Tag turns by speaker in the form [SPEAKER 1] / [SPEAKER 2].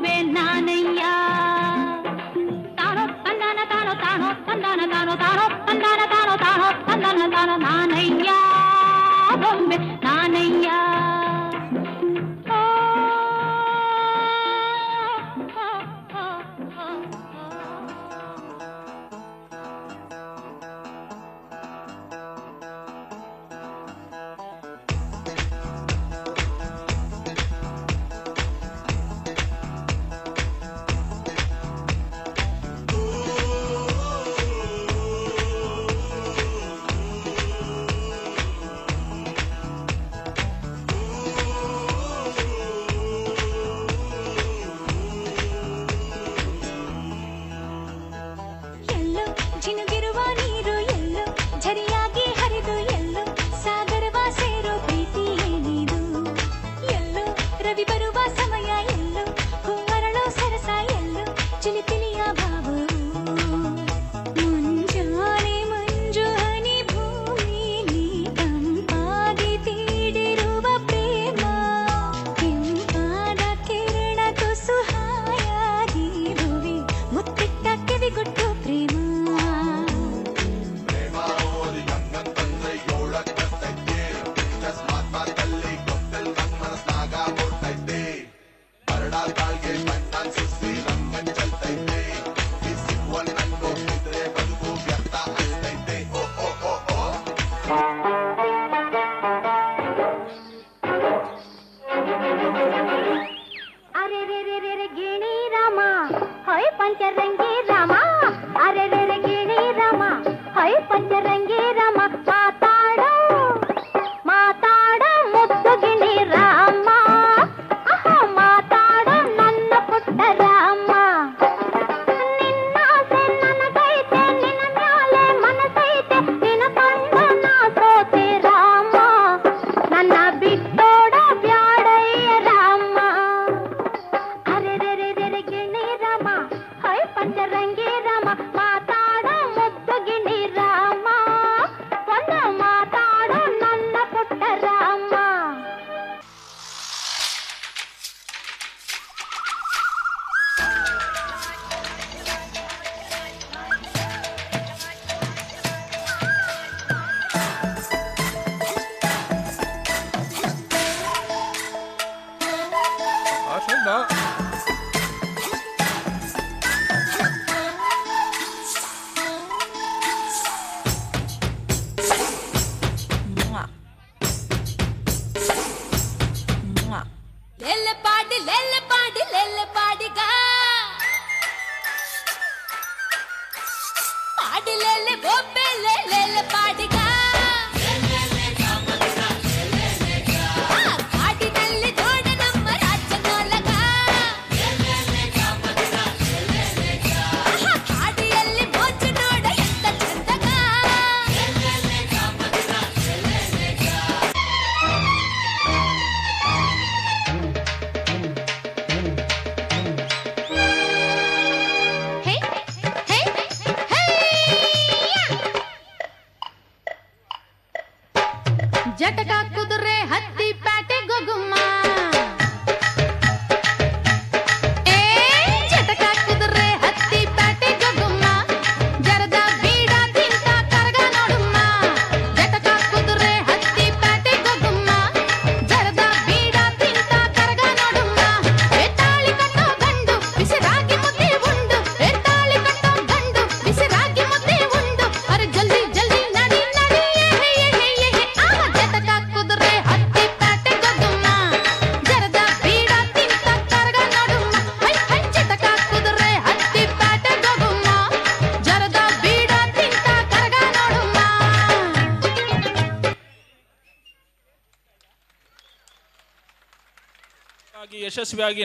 [SPEAKER 1] ಬೊಂಬೆ ನಾನಯ್ಯ ತಾನೋ ತಂದಾನ ತಾನೋ ತಾನೋ ತಂದಾನ ತಾನೋ ತಾನೋ ತಂದಾನ ತಾನೋ ತಾನೋ ತಂದಾನ ತಾನೋ ನಾನಯ್ಯ ಬೊಂಬೆ ನಾನಯ್ಯ ಜಿನುಗಿರುವ ನೀರು ಎಲ್ಲೋ ಝರಿಯಾಗಿ ಹರಿದು ಎಲ್ಲೋ ಸಾಗರವ ಸೇರೋ ಪ್ರೀತಿ ಏನಿದು ಎಲ್ಲೋ ರವಿ ಬರುವ ಸಮಯ ಎಲ್ಲೋ ಹೂವರಳೋ ಸರಸ ಎಲ್ಲೋ ಚಿಲಿಪಿಲಿಯ ಭಾವ ಮುಂಜಾನೆ ಮಂಜು ಹನಿ ಭೂಮಿಲಿ ತಂಪಾಗಿ ತೀಡಿರುವ ಪ್ರೇಮ ಕೆಂಪಾದ ಕಿರಣ ತುಸು ಹಾಯಾಗಿ ಭುವಿ ಮುತ್ತಿಟ್ಟ ಕಿವಿಗೊಟ್ಟು ಪ್ರೇಮ अरे रे रे रे रे गिणी रामा होय पंचरंगी रामा अरे रे रे गिणी रामा होय पंचरंगी रामा माताडो माताडो मुद्दु गिणी राಮ ಆಹಾ ಮಾತಾಡೋ ನನ್ನ ಪುಟ್ಟ ರಾಮ ನಿನ್ನ ಆಸೆ ನನಗೈತೆ ನಿನ್ನ ಮ್ಯಾಲೆ ಮನಸೈತೆ ನಿನ್ನ ಕಂಡ ನಾ ಸೋತೆ ರಾಮ ನನ್ನ ಬಿಟ್ಟೋಡ ಬ್ಯಾಡಯ್ಯ ರಾಮ ಅರೆ ರೆ ರೆ ರೆ ರೆ ಗಿಣಿ ರಾಮ ಹೈ ಪಂಚರಂಗಿ ರಾಮ ಮಾತಾಡೋ ಮುದ್ದು ಗಿಣಿ ರಾಮ ಒಂದು ಮಾತಾಡೋ ನನ್ನ ಪುಟ್ಟ ರಾಮ ಲೆಲ್ಲೆ ಪಾಡಿಗ ಪಾಡಿ ಲೆಲ್ಲೆ ಬೊಬ್ಬೆ ಲೆಲ್ಲೆ ಪಾಡಿಗ ಕಾಡಿನಲ್ಲಿ ಜೋಡ ನಮ್ಮ ರಾಜ್ಯ ನೋಲಗ ಕಾಡಿಯಲ್ಲಿ ಮೋಜು ನೋಡ ಎಂತ ಚಂದಗ ಜಟಕ ಕುದುರೆ ಹತ್ತಿ ಪ್ಯಾಟೆ ಗೊಗುಮ್ಮ ಜಟಕ ಕುದುರೆ ಹತ್ತಿ ಪ್ಯಾಟೆ ಗೊಗುಮ್ಮ ಜರದ ಬೀಡ ತಿಂತ ಕರಗ ನೋಡುಮ್ಮ ಜಟಕ ಕುದುರೆ ಹತ್ತಿ ಪ್ಯಾಟೆ ಗೊಗುಮ್ಮ ಜರದ ಬೀಡ ತಿಂತ ಕರಗ ನೋಡುಮ್ಮ ಎತ್ತಾಳಿ ಕಟ್ಟೋ ಗಂಡು ಬಿಸಿರಾಗಿ ಮುದ್ದೆ ಉಂಡು ಎತ್ತಾಳಿ ಕಟ್ಟೋ ಗಂಡು ಬಿಸಿರಾಗಿ ಮುದ್ದೆ ಉಂಡು ಅರೆ ಜಲ್ದಿ ಜಲ್ದಿ ನಡಿ ನಡಿ ಜಟಕ ಕುದುರೆ ಹತ್ತಿ ಪ್ಯಾಟೆ ಗೊಗುಮ್ಮ ಜರದ ಬೀಡ ತಿಂತ ಕರಗ ನೋಡುಮ್ಮ ಹೈ ಹೈ ಜಟಕ ಕುದುರೆ ಹತ್ತಿ ಪ್ಯಾಟೆ ಗೊಗುಮ್ಮ ಜರದ ಬೀಡ ತಿಂತ ಕರಗ ನೋಡುಮ್ಮ
[SPEAKER 2] ಯಶಸ್ವಿಯಾಗಿ